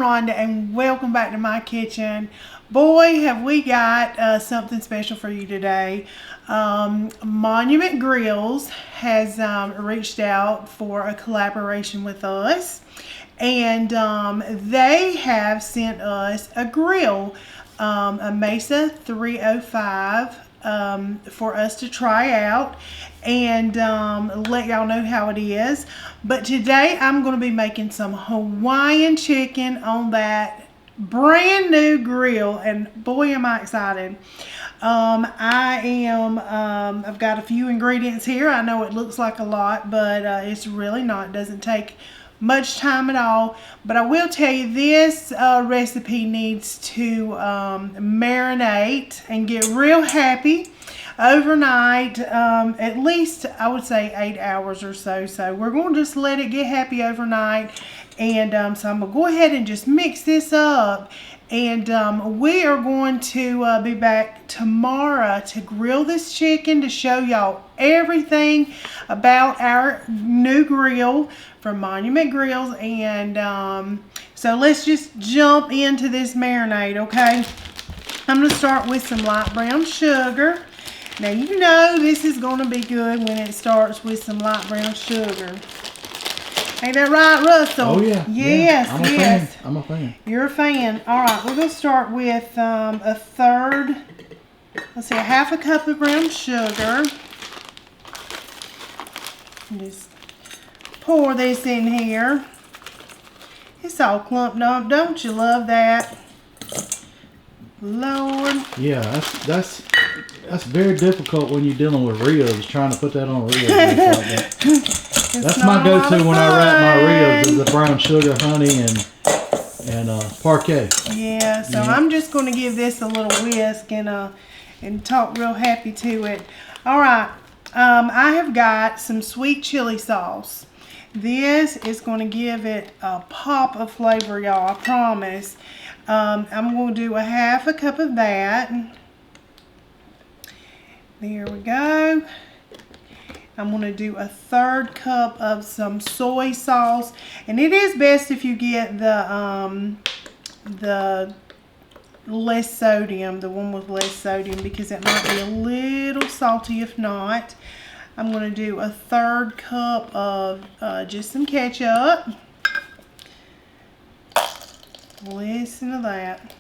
Rhonda and welcome back to my kitchen. Boy, have we got something special for you today. Monument Grills has reached out for a collaboration with us, and they have sent us a grill, a Mesa 305 for us to try out and let y'all know how it is. But today I'm going to be making some Hawaiian chicken on that brand new grill, and boy am I excited. I've got a few ingredients here. I know it looks like a lot, but it's really not. It doesn't take much time at all. But I will tell you, this recipe needs to marinate and get real happy overnight, at least I would say 8 hours or so. So we're going to just let it get happy overnight. And so I'm going to go ahead and just mix this up. And we are going to be back tomorrow to grill this chicken, to show y'all everything about our new grill from Monument Grills. And so let's just jump into this marinade, okay? I'm going to start with some light brown sugar. Now, you know this is going to be good when it starts with some light brown sugar. Ain't that right, Russell? Oh, yeah. Yes, yeah. yes. I'm a fan. You're a fan. All right, we're going to start with a half a cup of brown sugar. Just pour this in here. It's all clumped up. Don't you love that? Lord. Yeah, that's very difficult when you're dealing with ribs, trying to put that on ribs. That's my go-to when I wrap my ribs, is the brown sugar, honey, and parquet. Yeah, so I'm just going to give this a little whisk and talk real happy to it. All right, I have got some sweet chili sauce. This is going to give it a pop of flavor, y'all, I promise. I'm going to do a half a cup of that. There we go. I'm going to do a 1/3 cup of some soy sauce. And it is best if you get the less sodium, the one with less sodium, because it might be a little salty if not. I'm going to do a 1/3 cup of just some ketchup. Listen to that.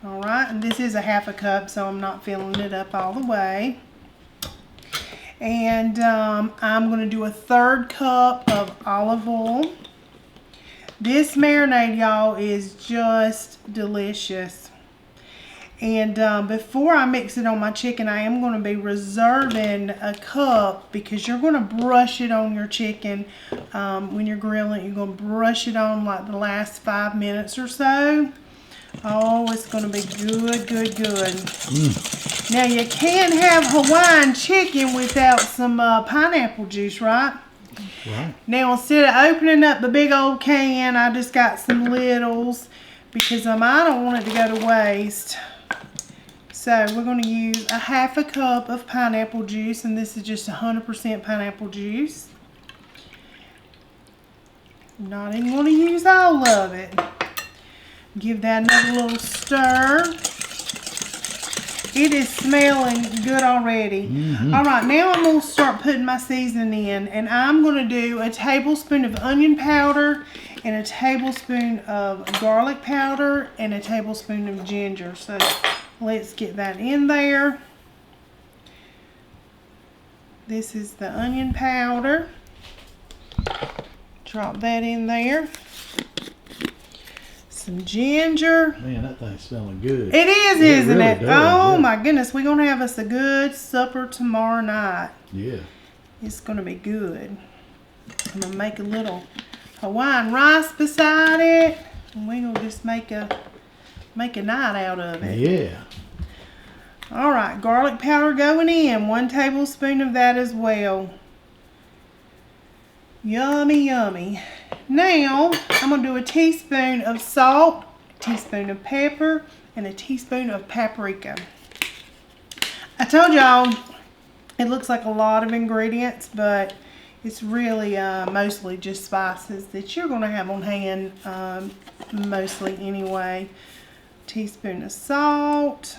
Alright, and this is a half a cup, so I'm not filling it up all the way. And I'm going to do a 1/3 cup of olive oil. This marinade, y'all, is just delicious. And before I mix it on my chicken, I am going to be reserving a cup, because you're going to brush it on your chicken when you're grilling. You're going to brush it on like the last 5 minutes or so. Oh, it's going to be good, good, good. Now, you can't have Hawaiian chicken without some pineapple juice, right? Right. Now, instead of opening up the big old can, I just got some littles, because I don't want it to go to waste. So, we're going to use a half a cup of pineapple juice, and this is just 100% pineapple juice. I'm not even going to use all of it. Give that another little stir. It is smelling good already. All right, now I'm going to start putting my seasoning in. And I'm going to do a tablespoon of onion powder, and a tablespoon of garlic powder, and a tablespoon of ginger. So let's get that in there. This is the onion powder. Drop that in there. Some ginger. Man, that thing's smelling good. It is, isn't really it? Does, oh yeah. my goodness, we're gonna have us a good supper tomorrow night. Yeah. It's gonna be good. I'm gonna make a little Hawaiian rice beside it, and we're gonna just make a night out of it. Yeah. All right, garlic powder going in. 1 tablespoon of that as well. Yummy, yummy. Now, I'm going to do a teaspoon of salt, a teaspoon of pepper, and a teaspoon of paprika. I told y'all it looks like a lot of ingredients, but It's really mostly just spices that you're going to have on hand mostly anyway. Teaspoon of salt.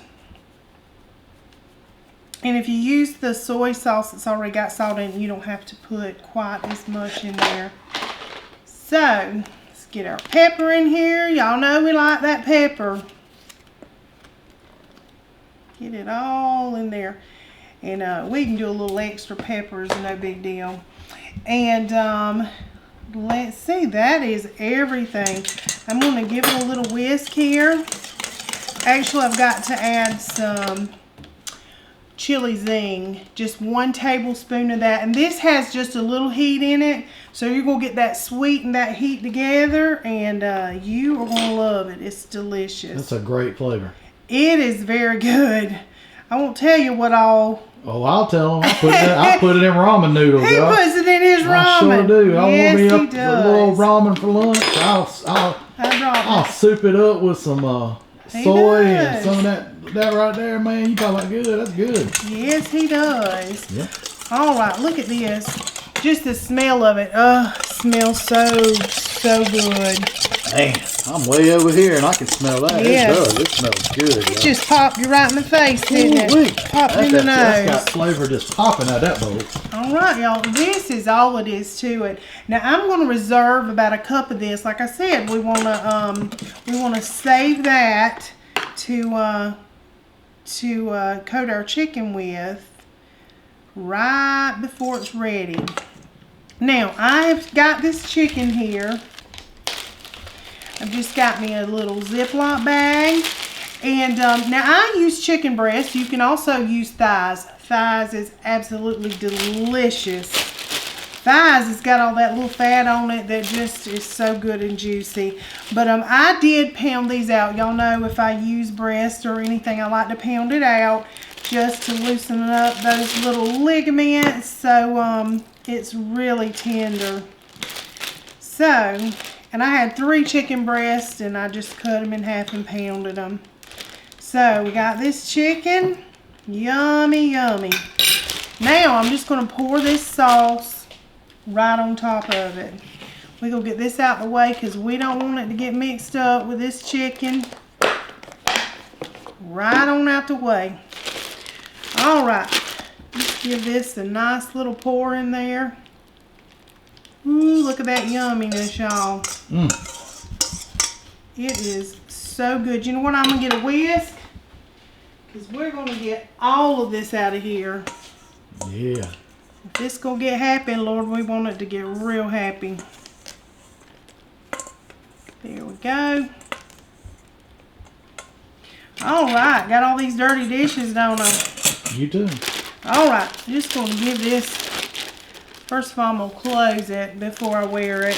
And if you use the soy sauce that's already got salt in it, you don't have to put quite as much in there. So, let's get our pepper in here. Y'all know we like that pepper. Get it all in there. And we can do a little extra peppers, no big deal. And let's see, that is everything. I'm going to give it a little whisk here. Actually, I've got to add some chili zing, just 1 tablespoon of that, and this has just a little heat in it, so you're gonna get that sweet and that heat together, and you are gonna love it. It's delicious. That's a great flavor. It is very good. I won't tell you what all. Oh, I'll tell him. I'll put it in ramen noodles. He puts it in his ramen. I sure do. Yes, I want he me a little does. ramen for lunch. I'll soup it up with some soy and some of that right there, man. You talking about good? That's good. Yes, he does. Yeah. All right, look at this. Just the smell of it. Smells so good. Man, I'm way over here and I can smell that. Yes. It does. It smells good. It just popped you right in the face, didn't it? Popped in the nose. That's got flavor just popping out of that bowl. All right, y'all. This is all it is to it. Now I'm going to reserve about a cup of this. Like I said, we want to save that to coat our chicken with right before it's ready. Now I've got this chicken here. I've just got me a little Ziploc bag, and now I use chicken breast. You can also use thighs. Thighs is absolutely delicious. Thighs has got all that little fat on it that just is so good and juicy. But I did pound these out. Y'all know if I use breast or anything, I like to pound it out just to loosen up those little ligaments, so it's really tender. So, and I had 3 chicken breasts, and I just cut them in half and pounded them. So we got this chicken. Yummy, yummy. Now I'm just going to pour this sauce right on top of it. We're going to get this out of the way because we don't want it to get mixed up with this chicken. Right on out the way. Alright, let's give this a nice little pour in there. Ooh, look at that yumminess, y'all. It is so good. You know what? I'm going to get a whisk because we're going to get all of this out of here. Yeah. If this going to get happy, Lord, we want it to get real happy. There we go. Alright, got all these dirty dishes, don't I? You do. Alright, just going to give this, first of all, I'm going to close it before I wear it.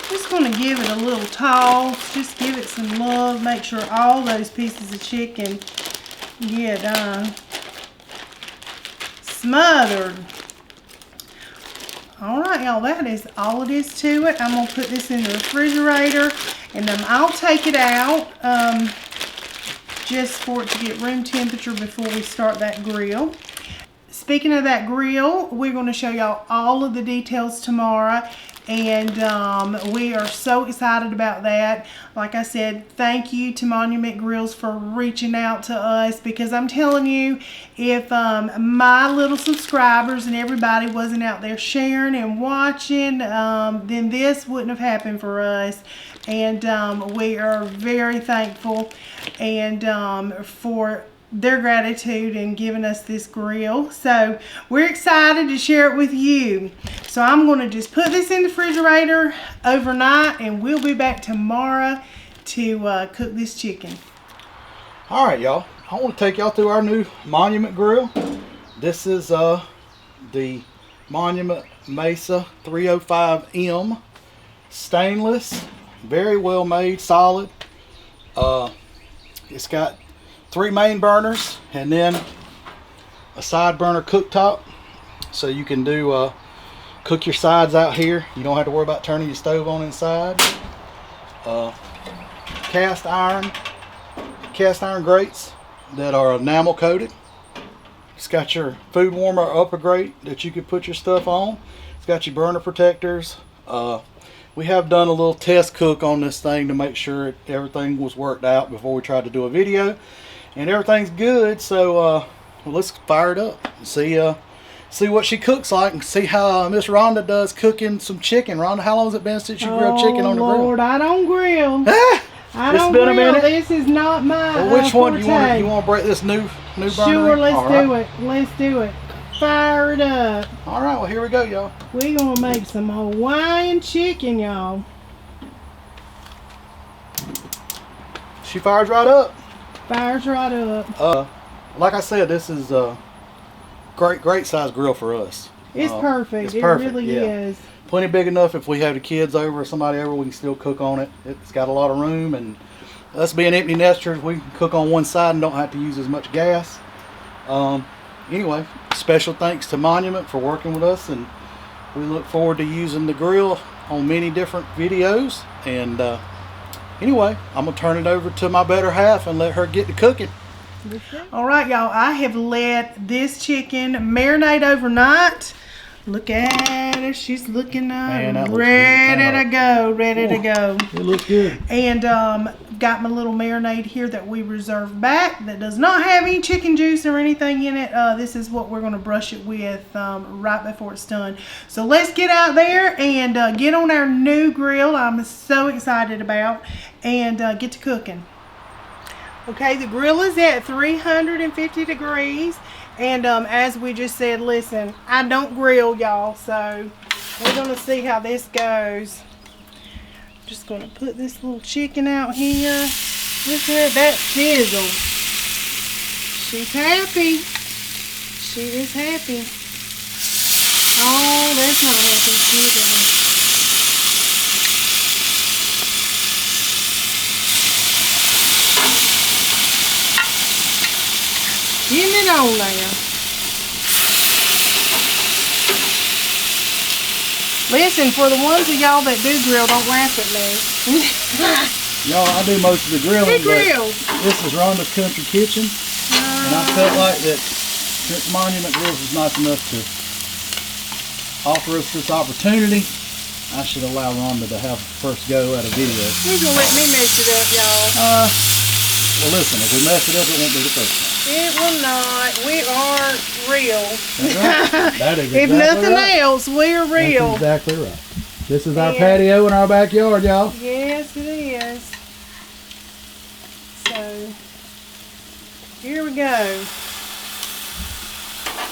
Just going to give it a little toss, just give it some love, make sure all those pieces of chicken get smothered. Alright, y'all, that is all it is to it. I'm going to put this in the refrigerator, and then I'll take it out just for it to get room temperature before we start that grill. Speaking of that grill, we're going to show y'all all of the details tomorrow, and we are so excited about that. Like I said, thank you to Monument Grills for reaching out to us, because I'm telling you, if my little subscribers and everybody wasn't out there sharing and watching, then this wouldn't have happened for us. And we are very thankful and for their gratitude in giving us this grill. So we're excited to share it with you. So I'm going to just put this in the refrigerator overnight, and we'll be back tomorrow to cook this chicken. All right, y'all. I want to take y'all through our new Monument grill. This is the Monument Mesa 305M stainless, very well made, solid. It's got 3 main burners and then a side burner cooktop, so you can do cook your sides out here. You don't have to worry about turning your stove on inside. Cast iron grates that are enamel coated. It's got your food warmer upper grate that you can put your stuff on. It's got your burner protectors. We have done a little test cook on this thing to make sure everything was worked out before we tried to do a video, and everything's good. So well, let's fire it up and see what she cooks like, and see how Miss Rhonda does cooking some chicken. Rhonda, how long has it been since you grilled chicken on the grill? Lord, I don't grill. I don't been grill. a minute. This is not my Well, which one forte. you want to break this new burner? Sure, let's All do right. it. Let's do it. Fire it up. All right, well, here we go, y'all. We gonna make some Hawaiian chicken, y'all. She fires right up. Fires right up. Like I said, this is a great size grill for us. It's perfect. It's perfect. It really yeah. is. Plenty big enough if we have the kids over or somebody over, we can still cook on it. It's got a lot of room, and us being empty nesters, we can cook on one side and don't have to use as much gas. Anyway, special thanks to Monument for working with us, and we look forward to using the grill on many different videos. And anyway, I'm gonna turn it over to my better half and let her get to cooking. All right, y'all. I have let this chicken marinate overnight. Look at her. She's looking Man, that looks ready good. to go. Ready to go. It looks good. And got my little marinade here that we reserved back that does not have any chicken juice or anything in it. This is what we're going to brush it with right before it's done. So let's get out there and get on our new grill I'm so excited about, and get to cooking. Okay, the grill is at 350 degrees. And as we just said, listen, I don't grill, y'all, so we're going to see how this goes. Just going to put this little chicken out here. Look at that sizzle. She's happy. She is happy. Oh, that's not happy. Here we go. Getting it on there. Listen, for the ones of y'all that do grill, don't laugh at me. Y'all, I do most of the grilling. Who grills? This is Rhonda's Country Kitchen, and I felt like that since Monument Grills was nice enough to offer us this opportunity, I should allow Rhonda to have first go at a video. Who's gonna let me mess it up, y'all? Well, listen, if we mess it up, it won't be the first time. It will not. We are real. That's right. That is If exactly nothing right. else, we're real. That's exactly right. This is our Yeah. patio in our backyard, y'all. Yes, it is. So, here we go.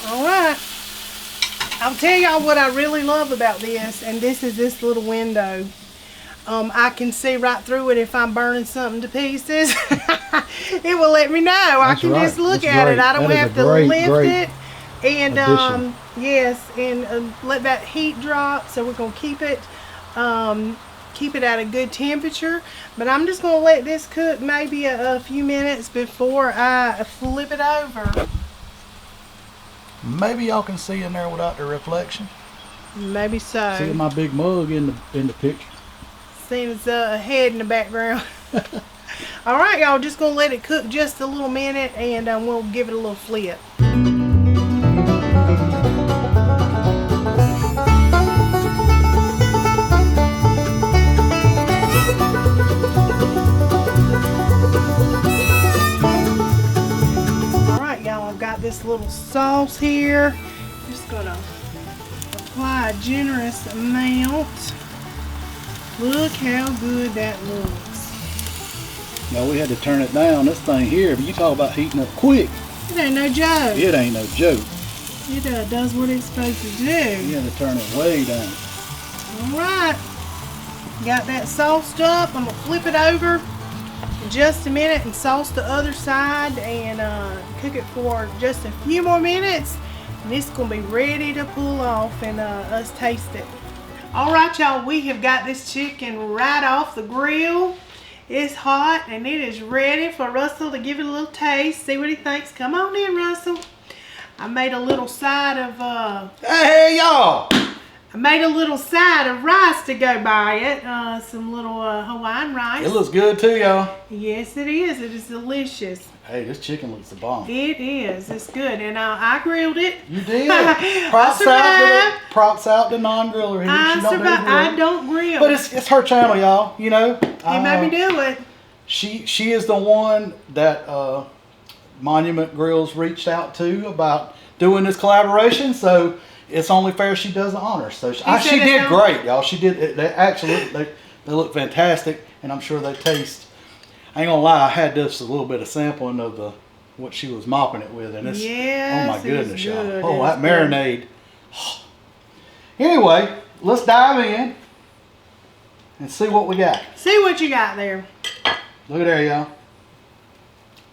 All right. I'll tell y'all what I really love about this, and this is this little window. I can see right through it if I'm burning something to pieces. It will let me know. I can right. just look That's at great. it. I don't That is have a to great, lift great it. And addition. yes, and let that heat drop. So we're gonna keep it at a good temperature. But I'm just gonna let this cook maybe a few minutes before I flip it over. Maybe y'all can see in there without the reflection. Maybe so. See my big mug in the picture. Seems a head in the background. All right, y'all, just gonna let it cook just a little minute, and we'll give it a little flip. All right, y'all, I've got this little sauce here. Just gonna apply a generous amount. Look how good that looks. Now we had to turn it down. This thing here, but you talk about heating up quick. It ain't no joke. It ain't no joke. It does what it's supposed to do. You had to turn it way down. All right. Got that sauced up. I'm going to flip it over in just a minute and sauce the other side and cook it for just a few more minutes. And it's going to be ready to pull off and us taste it. All right, y'all, we have got this chicken right off the grill. It's hot and it is ready for Russell to give it a little taste, see what he thinks. Come on in, Russell. I made a little side of Hey, y'all! I I made a little side of rice to go by it. Some little Hawaiian rice. It looks good too, y'all. Yes, it is. It is delicious. Hey, this chicken looks the bomb. It is. It's good. And I grilled it. You did. Props out to non-griller. I don't grill. But it's her channel, y'all. You know. He made me do it. She is the one that Monument Grills reached out to about doing this collaboration. So it's only fair she does the honors. So she did great, y'all. She did. They look fantastic, and I'm sure they taste. I ain't gonna lie, I had just a little bit of sampling of what she was mopping it with, and it's oh my goodness, y'all. Oh, that marinade. Anyway, let's dive in and see what we got. See what you got there. Look at there, y'all.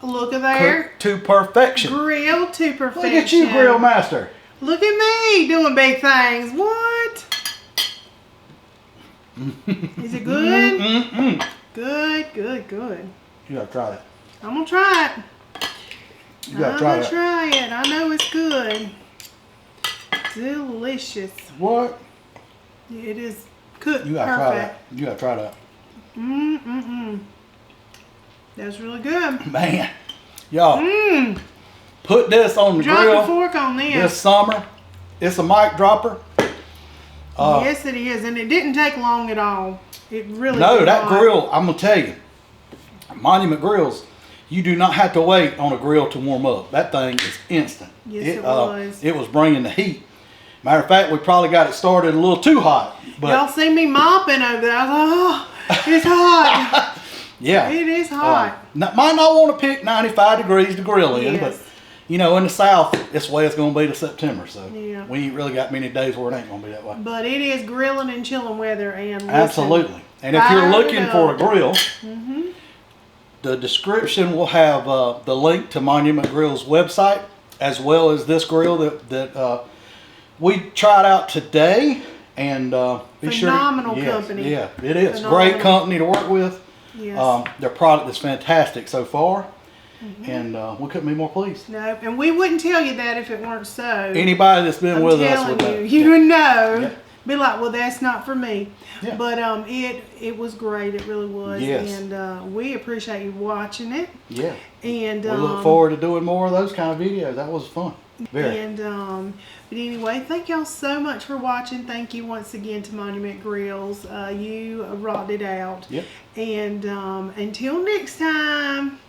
Look at there. Cooked to perfection. Grilled to perfection. Look at you, grill master. Look at me doing big things. What? Is it good? Good, good, good. You gotta try that. I'm gonna try it. You gotta try that. I'm gonna try it. I know it's good. Delicious. What? It is cooked You gotta perfect. try that. You gotta try that. That's really good. Man, y'all, put this on the Drop grill. the fork on This summer. It's a mic dropper. Yes, it is, and it didn't take long at all. It really No, that grill, I'm gonna tell you, Monument Grills, you do not have to wait on a grill to warm up. That thing is instant. Yes, it was. It was bringing the heat. Matter of fact, we probably got it started a little too hot. But y'all see me mopping over there. I was like, oh, it's hot. Yeah. It is hot. Might not want to pick 95 degrees to grill in, but you know, in the South, it's the way it's going to be to September. So we ain't really got many days where it ain't going to be that way. But it is grilling and chilling weather, and absolutely. And if you're looking for a grill, the description will have the link to Monument Grill's website, as well as this grill that we tried out today. And phenomenal company. Yeah, it is. Phenomenal. Great company to work with. Yes. Their product is fantastic so far. And we couldn't be more pleased. No, and we wouldn't tell you that if it weren't so. Anybody that's been with us would know. You know. Be like, well, that's not for me. Yeah. But it was great. It really was. Yes. And we appreciate you watching it. Yeah. And we look forward to doing more of those kind of videos. That was fun. Very. And but anyway, thank y'all so much for watching. Thank you once again to Monument Grills. You rocked it out. Yep. And until next time.